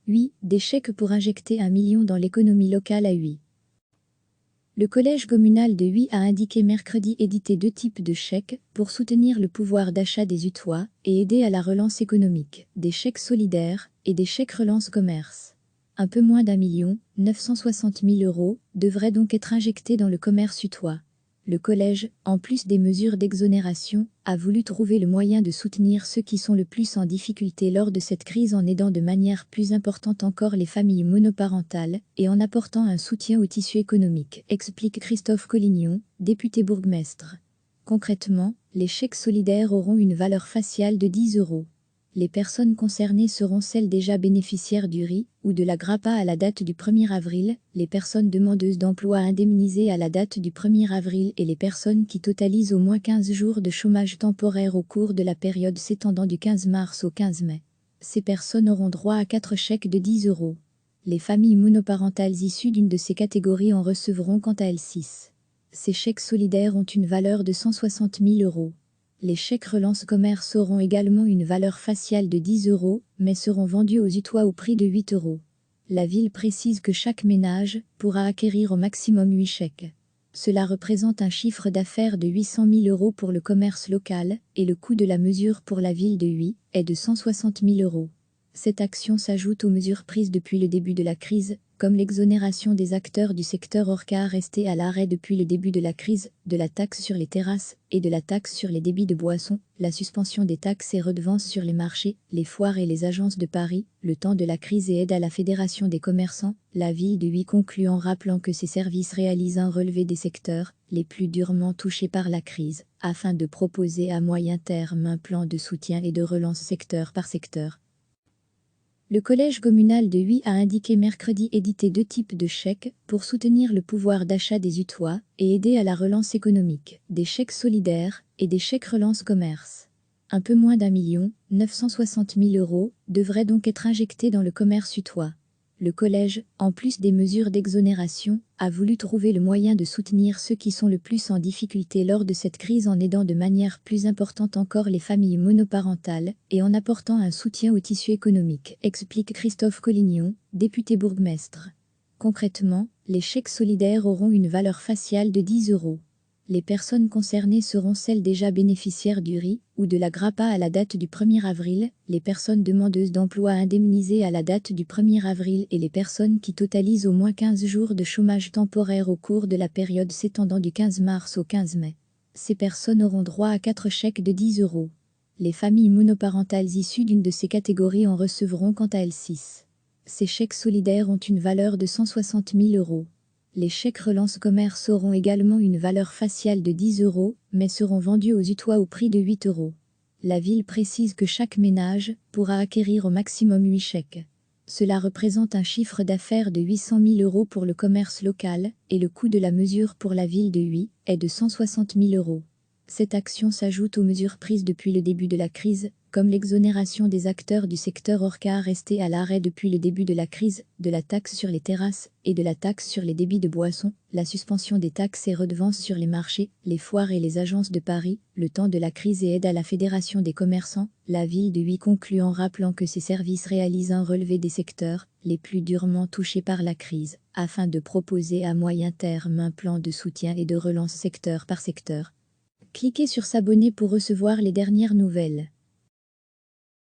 Huy, des chèques pour injecter 1 million dans l'économie locale à Huy. Le collège communal de Huy a indiqué mercredi éditer 2 types de chèques pour soutenir le pouvoir d'achat des Hutois et aider à la relance économique, des chèques solidaires et des chèques relance commerce. Un peu moins d'1 960 000 € devraient donc être injectés dans le commerce hutois. Le collège, en plus des mesures d'exonération, a voulu trouver le moyen de soutenir ceux qui sont le plus en difficulté lors de cette crise en aidant de manière plus importante encore les familles monoparentales et en apportant un soutien au tissu économique, explique Christophe Collignon, député bourgmestre. Concrètement, les chèques solidaires auront une valeur faciale de 10 €. Les personnes concernées seront celles déjà bénéficiaires du riz ou de la grappa à la date du 1er avril, les personnes demandeuses d'emploi indemnisées à la date du 1er avril et les personnes qui totalisent au moins 15 jours de chômage temporaire au cours de la période s'étendant du 15 mars au 15 mai. Ces personnes auront droit à 4 chèques de 10 €. Les familles monoparentales issues d'une de ces catégories en recevront quant à elles 6. Ces chèques solidaires ont une valeur de 160 000 €. Les chèques relance commerce auront également une valeur faciale de 10 €, mais seront vendus aux Hutois au prix de 8 €. La ville précise que chaque ménage pourra acquérir au maximum 8 chèques. Cela représente un chiffre d'affaires de 800 000 € pour le commerce local, et le coût de la mesure pour la ville de Huy est de 160 000 €. Cette action s'ajoute aux mesures prises depuis le début de la crise, comme l'exonération des acteurs du secteur Orca restés à l'arrêt depuis le début de la crise, de la taxe sur les terrasses et de la taxe sur les débits de boissons, la suspension des taxes et redevances sur les marchés, les foires et les agences de Paris, le temps de la crise et aide à la Fédération des commerçants. La ville de Huy conclut en rappelant que ces services réalisent un relevé des secteurs les plus durement touchés par la crise, afin de proposer à moyen terme un plan de soutien et de relance secteur par secteur. Le collège communal de Huy a indiqué mercredi éditer 2 types de chèques pour soutenir le pouvoir d'achat des Hutois et aider à la relance économique, des chèques solidaires et des chèques relance commerce. Un peu moins d'1 960 000 € devraient donc être injectés dans le commerce hutois. Le collège, en plus des mesures d'exonération, a voulu trouver le moyen de soutenir ceux qui sont le plus en difficulté lors de cette crise en aidant de manière plus importante encore les familles monoparentales et en apportant un soutien au tissu économique, explique Christophe Collignon, député bourgmestre. Concrètement, les chèques solidaires auront une valeur faciale de 10 €. Les personnes concernées seront celles déjà bénéficiaires du riz ou de la grappa à la date du 1er avril, les personnes demandeuses d'emploi indemnisées à la date du 1er avril et les personnes qui totalisent au moins 15 jours de chômage temporaire au cours de la période s'étendant du 15 mars au 15 mai. Ces personnes auront droit à 4 chèques de 10 €. Les familles monoparentales issues d'une de ces catégories en recevront quant à elles 6. Ces chèques solidaires ont une valeur de 160 000 €. Les chèques relance commerce auront également une valeur faciale de 10 €, mais seront vendus aux Hutois au prix de 8 €. La ville précise que chaque ménage pourra acquérir au maximum 8 chèques. Cela représente un chiffre d'affaires de 800 000 € pour le commerce local, et le coût de la mesure pour la ville de Huy est de 160 000 €. Cette action s'ajoute aux mesures prises depuis le début de la crise, comme l'exonération des acteurs du secteur Orca restés à l'arrêt depuis le début de la crise, de la taxe sur les terrasses et de la taxe sur les débits de boissons, la suspension des taxes et redevances sur les marchés, les foires et les agences de Paris, le temps de la crise et aide à la Fédération des commerçants. La ville de Huy conclut en rappelant que ces services réalisent un relevé des secteurs les plus durement touchés par la crise, afin de proposer à moyen terme un plan de soutien et de relance secteur par secteur. Cliquez sur s'abonner pour recevoir les dernières nouvelles.